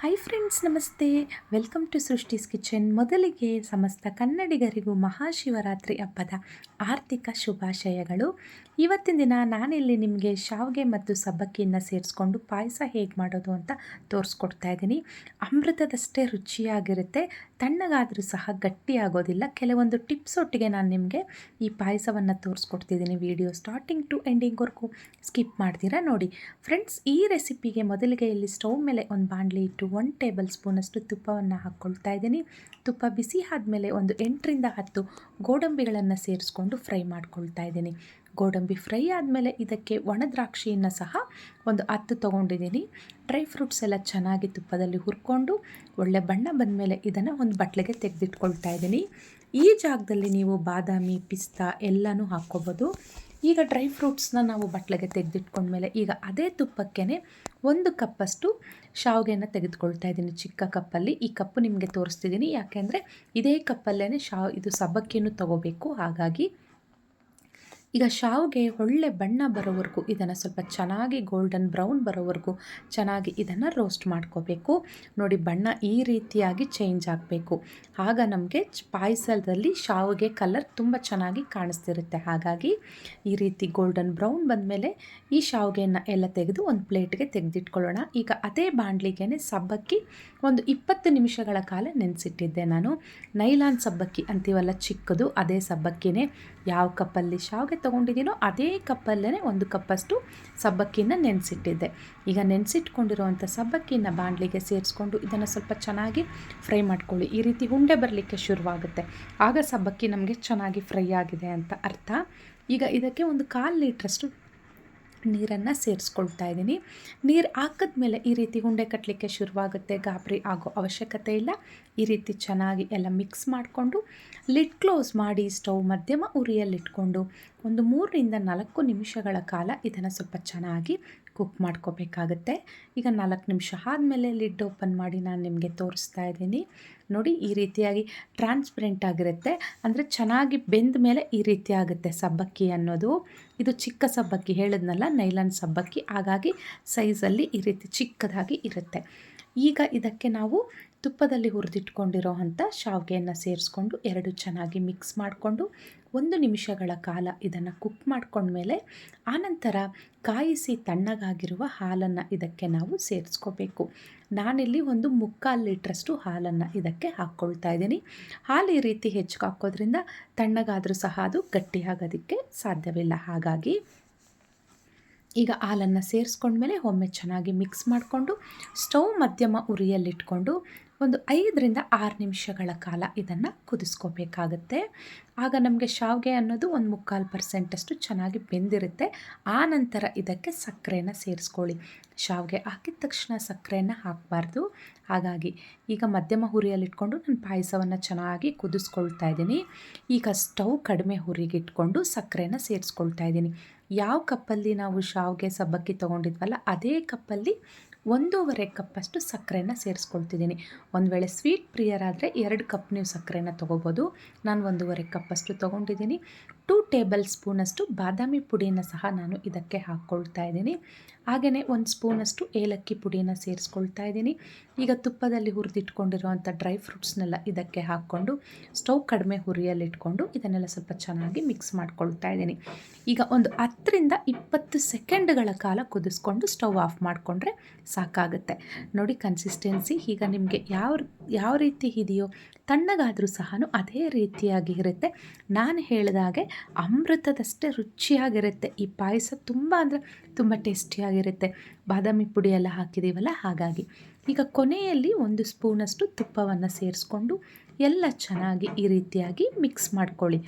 Hi friends, ನಮಸ್ತೆ. Welcome to Srishti's kitchen. ಮೊದಲಿಗೆ ಸಮಸ್ತ ಕನ್ನಡಿಗರಿಗೂ ಮಹಾಶಿವರಾತ್ರಿ ಹಬ್ಬದ ಆರ್ಥಿಕ ಶುಭಾಶಯಗಳು. ಇವತ್ತಿನ ದಿನ ನಾನಿಲ್ಲಿ ನಿಮಗೆ ಶಾವಿಗೆ ಮತ್ತು ಸಬ್ಬಕ್ಕಿಯನ್ನು ಸೇರಿಸ್ಕೊಂಡು ಪಾಯಸ ಹೇಗೆ ಮಾಡೋದು ಅಂತ ತೋರಿಸ್ಕೊಡ್ತಾ ಇದ್ದೀನಿ. ಅಮೃತದಷ್ಟೇ ರುಚಿಯಾಗಿರುತ್ತೆ, ತಣ್ಣಗಾದರೂ ಸಹ ಗಟ್ಟಿಯಾಗೋದಿಲ್ಲ. ಕೆಲವೊಂದು ಟಿಪ್ಸ್ ಒಟ್ಟಿಗೆ ನಾನು ನಿಮಗೆ ಈ ಪಾಯಸವನ್ನು ತೋರಿಸ್ಕೊಡ್ತಿದ್ದೀನಿ. ವಿಡಿಯೋ ಸ್ಟಾರ್ಟಿಂಗ್ ಟು ಎಂಡಿಂಗ್ವರೆಗೂ ಸ್ಕಿಪ್ ಮಾಡ್ತೀರಾ ನೋಡಿ. ಫ್ರೆಂಡ್ಸ್, ಈ ರೆಸಿಪಿಗೆ ಮೊದಲಿಗೆ ಇಲ್ಲಿ ಸ್ಟವ್ ಮೇಲೆ ಒಂದು ಬಾಣಲಿ ಇಟ್ಟು 1 ಟೇಬಲ್ ಸ್ಪೂನಷ್ಟು ತುಪ್ಪವನ್ನು ಹಾಕ್ಕೊಳ್ತಾ ಇದ್ದೀನಿ. ತುಪ್ಪ ಬಿಸಿ ಆದಮೇಲೆ ಒಂದು 8ರಿಂದ 10 ಗೋಡಂಬಿಗಳನ್ನು ಸೇರಿಸ್ಕೊಂಡು ಫ್ರೈ ಮಾಡ್ಕೊಳ್ತಾ ಇದ್ದೀನಿ. ಗೋಡಂಬಿ ಫ್ರೈ ಆದಮೇಲೆ ಇದಕ್ಕೆ ಒಣ ದ್ರಾಕ್ಷಿಯನ್ನು ಸಹ ಒಂದು 10 ತೊಗೊಂಡಿದ್ದೀನಿ. ಡ್ರೈ ಫ್ರೂಟ್ಸ್ ಎಲ್ಲ ಚೆನ್ನಾಗಿ ತುಪ್ಪದಲ್ಲಿ ಹುರ್ಕೊಂಡು ಒಳ್ಳೆ ಬಣ್ಣ ಬಂದಮೇಲೆ ಇದನ್ನು ಒಂದು ಬಟ್ಲಿಗೆ ತೆಗೆದಿಟ್ಕೊಳ್ತಾ ಇದ್ದೀನಿ. ಈ ಜಾಗದಲ್ಲಿ ನೀವು ಬಾದಾಮಿ, ಪಿಸ್ತಾ ಎಲ್ಲನೂ ಹಾಕ್ಕೋಬೋದು. ಈಗ ಡ್ರೈ ಫ್ರೂಟ್ಸ್ನ ನಾವು ಬಟ್ಲಿಗೆ ತೆಗೆದಿಟ್ಕೊಂಡ್ಮೇಲೆ ಈಗ ಅದೇ ತುಪ್ಪಕ್ಕೆ 1 ಕಪ್ಪಷ್ಟು ಶಾವಿಗೆಯನ್ನು ತೆಗೆದುಕೊಳ್ತಾ ಇದ್ದೀನಿ. ಚಿಕ್ಕ ಕಪ್ಪಲ್ಲಿ ಈ ಕಪ್ಪು ನಿಮಗೆ ತೋರಿಸ್ತಿದ್ದೀನಿ, ಯಾಕೆಂದರೆ ಇದೇ ಕಪ್ಪಲ್ಲೇ ಇದು ಸಬ್ಬಕ್ಕಿಯನ್ನು ತೊಗೋಬೇಕು. ಹಾಗಾಗಿ ಈಗ ಶಾವಿಗೆ ಒಳ್ಳೆ ಬಣ್ಣ ಬರೋವರೆಗೂ ಇದನ್ನು ಸ್ವಲ್ಪ ಚೆನ್ನಾಗಿ ಗೋಲ್ಡನ್ ಬ್ರೌನ್ ಬರೋವರೆಗೂ ಚೆನ್ನಾಗಿ ಇದನ್ನು ರೋಸ್ಟ್ ಮಾಡ್ಕೋಬೇಕು. ನೋಡಿ, ಬಣ್ಣ ಈ ರೀತಿಯಾಗಿ ಚೇಂಜ್ ಆಗಬೇಕು. ಆಗ ನಮಗೆ ಪಾಯಸದಲ್ಲಿ ಶಾವಿಗೆ ಕಲರ್ ತುಂಬ ಚೆನ್ನಾಗಿ ಕಾಣಿಸ್ತಿರುತ್ತೆ. ಹಾಗಾಗಿ ಈ ರೀತಿ ಗೋಲ್ಡನ್ ಬ್ರೌನ್ ಬಂದಮೇಲೆ ಈ ಶಾವಿಗೆಯನ್ನು ಎಲ್ಲ ತೆಗೆದು ಒಂದು ಪ್ಲೇಟ್ಗೆ ತೆಗೆದಿಟ್ಕೊಳ್ಳೋಣ. ಈಗ ಅದೇ ಬಾಣಲಿಗೆ ಸಬ್ಬಕ್ಕಿ ಒಂದು 20 ನಿಮಿಷಗಳ ಕಾಲ ನೆನೆಸಿಟ್ಟಿದ್ದೆ ನಾನು. ನೈಲಾನ್ ಸಬ್ಬಕ್ಕಿ ಅಂತೀವಲ್ಲ, ಚಿಕ್ಕದು, ಅದೇ ಸಬ್ಬಕ್ಕಿನೇ. ಯಾವ ಕಪ್ಪಲ್ಲಿ ಶಾವಿಗೆ ತೊಗೊಂಡಿದ್ದೀನೋ ಅದೇ ಕಪ್ಪಲ್ಲೇ 1 ಕಪ್ಪಷ್ಟು ಸಬ್ಬಕ್ಕಿನ ನೆನೆಸಿಟ್ಟಿದ್ದೆ. ಈಗ ನೆನೆಸಿಟ್ಕೊಂಡಿರುವಂಥ ಸಬ್ಬಕ್ಕಿನ ಬಾಣಲಿಗೆ ಸೇರಿಸ್ಕೊಂಡು ಇದನ್ನು ಸ್ವಲ್ಪ ಚೆನ್ನಾಗಿ ಫ್ರೈ ಮಾಡ್ಕೊಳ್ಳಿ. ಈ ರೀತಿ ಉಂಡೆ ಬರಲಿಕ್ಕೆ ಶುರುವಾಗುತ್ತೆ, ಆಗ ಸಬ್ಬಕ್ಕಿ ನಮಗೆ ಚೆನ್ನಾಗಿ ಫ್ರೈ ಆಗಿದೆ ಅಂತ ಅರ್ಥ. ಈಗ ಇದಕ್ಕೆ ಒಂದು 1/4 ಲೀಟ್ರಷ್ಟು ನೀರನ್ನು ಸೇರಿಸ್ಕೊಳ್ತಾ ಇದ್ದೀನಿ. ನೀರು ಹಾಕಿದ್ಮೇಲೆ ಈ ರೀತಿ ಉಂಡೆ ಕಟ್ಟಲಿಕ್ಕೆ ಶುರುವಾಗುತ್ತೆ. ಗಾಬರಿ ಆಗೋ ಅವಶ್ಯಕತೆ ಇಲ್ಲ. ಈ ರೀತಿ ಚೆನ್ನಾಗಿ ಎಲ್ಲ ಮಿಕ್ಸ್ ಮಾಡಿಕೊಂಡು ಲಿಡ್ ಕ್ಲೋಸ್ ಮಾಡಿ ಸ್ಟವ್ ಮಧ್ಯಮ ಉರಿಯಲ್ಲಿಟ್ಕೊಂಡು ಒಂದು 3ರಿಂದ 4 ನಿಮಿಷಗಳ ಕಾಲ ಇದನ್ನು ಸ್ವಲ್ಪ ಚೆನ್ನಾಗಿ ಕುಕ್ ಮಾಡ್ಕೋಬೇಕಾಗುತ್ತೆ. ಈಗ 4 ನಿಮಿಷ ಆದಮೇಲೆ ಲಿಡ್ ಓಪನ್ ಮಾಡಿ ನಾನು ನಿಮಗೆ ತೋರಿಸ್ತಾ ಇದ್ದೀನಿ. ನೋಡಿ, ಈ ರೀತಿಯಾಗಿ ಟ್ರಾನ್ಸ್ಪರೆಂಟ್ ಆಗಿರುತ್ತೆ, ಅಂದರೆ ಚೆನ್ನಾಗಿ ಬೆಂದ ಮೇಲೆ ಈ ರೀತಿ ಆಗುತ್ತೆ ಸಬ್ಬಕ್ಕಿ ಅನ್ನೋದು. ಇದು ಚಿಕ್ಕ ಸಬ್ಬಕ್ಕಿ, ಹೇಳಿದ್ನಲ್ಲ ನೈಲಾನ್ ಸಬ್ಬಕ್ಕಿ, ಹಾಗಾಗಿ ಸೈಜಲ್ಲಿ ಈ ರೀತಿ ಚಿಕ್ಕದಾಗಿ ಇರುತ್ತೆ. ಈಗ ಇದಕ್ಕೆ ನಾವು ತುಪ್ಪದಲ್ಲಿ ಹುರಿದಿಟ್ಕೊಂಡಿರೋ ಅಂಥ ಶಾವಿಗೆಯನ್ನು ಸೇರಿಸ್ಕೊಂಡು 2 ಚೆನ್ನಾಗಿ ಮಿಕ್ಸ್ ಮಾಡಿಕೊಂಡು 1 ನಿಮಿಷಗಳ ಕಾಲ ಇದನ್ನು ಕುಕ್ ಮಾಡ್ಕೊಂಡ್ಮೇಲೆ ಆನಂತರ ಕಾಯಿಸಿ ತಣ್ಣಗಾಗಿರುವ ಹಾಲನ್ನು ಇದಕ್ಕೆ ನಾವು ಸೇರಿಸ್ಕೋಬೇಕು. ನಾನಿಲ್ಲಿ ಒಂದು 3/4 ಲೀಟ್ರಷ್ಟು ಹಾಲನ್ನು ಇದಕ್ಕೆ ಹಾಕ್ಕೊಳ್ತಾ ಇದ್ದೀನಿ. ಹಾಲು ಈ ರೀತಿ ಹೆಚ್ಚಿಗೆ ಹಾಕೋದ್ರಿಂದ ತಣ್ಣಗಾದರೂ ಸಹ ಅದು ಗಟ್ಟಿಯಾಗೋದಕ್ಕೆ ಸಾಧ್ಯವಿಲ್ಲ. ಹಾಗಾಗಿ ಈಗ ಹಾಲನ್ನು ಸೇರಿಸ್ಕೊಂಡ್ಮೇಲೆ ಒಮ್ಮೆ ಚೆನ್ನಾಗಿ ಮಿಕ್ಸ್ ಮಾಡಿಕೊಂಡು ಸ್ಟವ್ ಮಧ್ಯಮ ಉರಿಯಲ್ಲಿಟ್ಕೊಂಡು ಒಂದು 5ರಿಂದ 6 ನಿಮಿಷಗಳ ಕಾಲ ಇದನ್ನು ಕುದಿಸ್ಕೋಬೇಕಾಗತ್ತೆ. ಆಗ ನಮಗೆ ಶಾವಿಗೆ ಅನ್ನೋದು ಒಂದು 3/4% ಚೆನ್ನಾಗಿ ಬೆಂದಿರುತ್ತೆ. ಆ ನಂತರ ಇದಕ್ಕೆ ಸಕ್ಕರೆನ ಸೇರಿಸ್ಕೊಳ್ಳಿ. ಶಾವಿಗೆ ಹಾಕಿದ ತಕ್ಷಣ ಸಕ್ಕರೆಯನ್ನು ಹಾಕಬಾರ್ದು. ಹಾಗಾಗಿ ಈಗ ಮಧ್ಯಮ ಹುರಿಯಲ್ಲಿಟ್ಕೊಂಡು ನಾನು ಪಾಯಸವನ್ನು ಚೆನ್ನಾಗಿ ಕುದಿಸ್ಕೊಳ್ತಾ ಇದ್ದೀನಿ. ಈಗ ಸ್ಟವ್ ಕಡಿಮೆ ಹುರಿಗಿಟ್ಕೊಂಡು ಸಕ್ಕರೆನ ಸೇರಿಸ್ಕೊಳ್ತಾ ಇದ್ದೀನಿ. ಯಾವ ಕಪ್ಪಲ್ಲಿ ನಾವು ಶಾವಿಗೆ ಸಬ್ಬಕ್ಕಿ ತೊಗೊಂಡಿದ್ವಲ್ಲ ಅದೇ ಕಪ್ಪಲ್ಲಿ 1.5 ಕಪ್ಪಷ್ಟು ಸಕ್ಕರೆನ ಸೇರಿಸ್ಕೊಳ್ತಿದ್ದೀನಿ. ಒಂದು ವೇಳೆ ಸ್ವೀಟ್ ಪ್ರಿಯರಾದರೆ 2 ಕಪ್ ನೀವು ಸಕ್ಕರೆನ ತೊಗೋಬೋದು. ನಾನು 1.5 ಕಪ್ಪಷ್ಟು ತೊಗೊಂಡಿದ್ದೀನಿ. 2 ಟೇಬಲ್ ಸ್ಪೂನಷ್ಟು ಬಾದಾಮಿ ಪುಡಿನ ಸಹ ನಾನು ಇದಕ್ಕೆ ಹಾಕ್ಕೊಳ್ತಾ ಇದ್ದೀನಿ. ಹಾಗೆಯೇ 1 ಸ್ಪೂನಷ್ಟು ಏಲಕ್ಕಿ ಪುಡಿನ ಸೇರಿಸ್ಕೊಳ್ತಾ ಇದ್ದೀನಿ. ಈಗ ತುಪ್ಪದಲ್ಲಿ ಹುರಿದಿಟ್ಕೊಂಡಿರುವಂಥ ಡ್ರೈ ಫ್ರೂಟ್ಸ್ನೆಲ್ಲ ಇದಕ್ಕೆ ಹಾಕ್ಕೊಂಡು ಸ್ಟವ್ ಕಡಿಮೆ ಹುರಿಯಲ್ಲಿಟ್ಕೊಂಡು ಇದನ್ನೆಲ್ಲ ಸ್ವಲ್ಪ ಚೆನ್ನಾಗಿ ಮಿಕ್ಸ್ ಮಾಡ್ಕೊಳ್ತಾ ಇದ್ದೀನಿ. ಈಗ ಒಂದು 10ರಿಂದ 20 ಸೆಕೆಂಡ್ಗಳ ಕಾಲ ಕುದಿಸ್ಕೊಂಡು ಸ್ಟವ್ ಆಫ್ ಮಾಡಿಕೊಂಡ್ರೆ ಸಾಕಾಗುತ್ತೆ. ನೋಡಿ, ಕನ್ಸಿಸ್ಟೆನ್ಸಿ ಈಗ ನಿಮಗೆ ಯಾವ ರೀತಿ ಇದೆಯೋ ತಣ್ಣಗಾದರೂ ಸಹ ಅದೇ ರೀತಿಯಾಗಿ ಇರುತ್ತೆ. ನಾನು ಹೇಳಿದಾಗೆ ಅಮೃತದಷ್ಟೇ ರುಚಿಯಾಗಿರುತ್ತೆ ಈ ಪಾಯಸ. ತುಂಬ ಅಂದರೆ ತುಂಬ ಟೇಸ್ಟಿಯಾಗಿರುತ್ತೆ. ಬಾದಾಮಿ ಪುಡಿ ಎಲ್ಲ ಹಾಕಿದ್ದೀವಲ್ಲ, ಹಾಗಾಗಿ ಈಗ ಕೊನೆಯಲ್ಲಿ 1 ಸ್ಪೂನಷ್ಟು ತುಪ್ಪವನ್ನು ಸೇರಿಸ್ಕೊಂಡು ಎಲ್ಲ ಚೆನ್ನಾಗಿ ಈ ರೀತಿಯಾಗಿ ಮಿಕ್ಸ್ ಮಾಡ್ಕೊಳ್ಳಿ.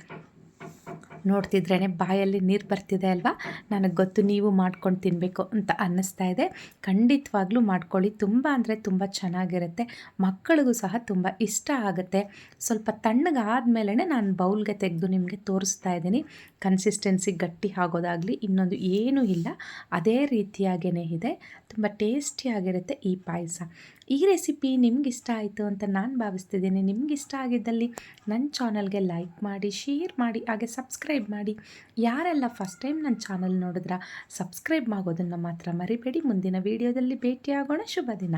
ನೋಡ್ತಿದ್ರೇ ಬಾಯಲ್ಲಿ ನೀರು ಬರ್ತಿದೆ ಅಲ್ವಾ? ನನಗೆ ಗೊತ್ತು, ನೀವು ಮಾಡ್ಕೊಂಡು ತಿನ್ನಬೇಕು ಅಂತ ಅನ್ನಿಸ್ತಾ ಇದೆ. ಖಂಡಿತವಾಗ್ಲೂ ಮಾಡ್ಕೊಳ್ಳಿ. ತುಂಬ ಅಂದರೆ ತುಂಬ ಚೆನ್ನಾಗಿರುತ್ತೆ. ಮಕ್ಕಳಿಗೂ ಸಹ ತುಂಬ ಇಷ್ಟ ಆಗುತ್ತೆ. ಸ್ವಲ್ಪ ತಣ್ಣಗಾದ್ಮೇಲೆ ನಾನು ಬೌಲ್ಗೆ ತೆಗೆದು ನಿಮಗೆ ತೋರಿಸ್ತಾ ಇದ್ದೀನಿ. ಕನ್ಸಿಸ್ಟೆನ್ಸಿ ಗಟ್ಟಿ ಆಗೋದಾಗಲಿ ಇನ್ನೊಂದು ಏನೂ ಇಲ್ಲ, ಅದೇ ರೀತಿಯಾಗೇ ಇದೆ. ತುಂಬ ಟೇಸ್ಟಿಯಾಗಿರುತ್ತೆ ಈ ಪಾಯಸ. ಈ ರೆಸಿಪಿ ನಿಮಗಿಷ್ಟ ಆಯಿತು ಅಂತ ನಾನು ಭಾವಿಸ್ತಿದ್ದೀನಿ. ನಿಮಗಿಷ್ಟ ಆಗಿದ್ದಲ್ಲಿ ನನ್ನ ಚಾನಲ್ಗೆ ಲೈಕ್ ಮಾಡಿ, ಶೇರ್ ಮಾಡಿ, ಹಾಗೆ ಸಬ್ಸ್ಕ್ರೈಬ್ ಮಾಡಿ. ಯಾರೆಲ್ಲ ಫಸ್ಟ್ ಟೈಮ್ ನನ್ನ ಚಾನಲ್ ನೋಡಿದ್ರ ಸಬ್ಸ್ಕ್ರೈಬ್ ಆಗೋದನ್ನು ಮಾತ್ರ ಮರಿಬೇಡಿ. ಮುಂದಿನ ವಿಡಿಯೋದಲ್ಲಿ ಭೇಟಿಯಾಗೋಣ. ಶುಭ ದಿನ.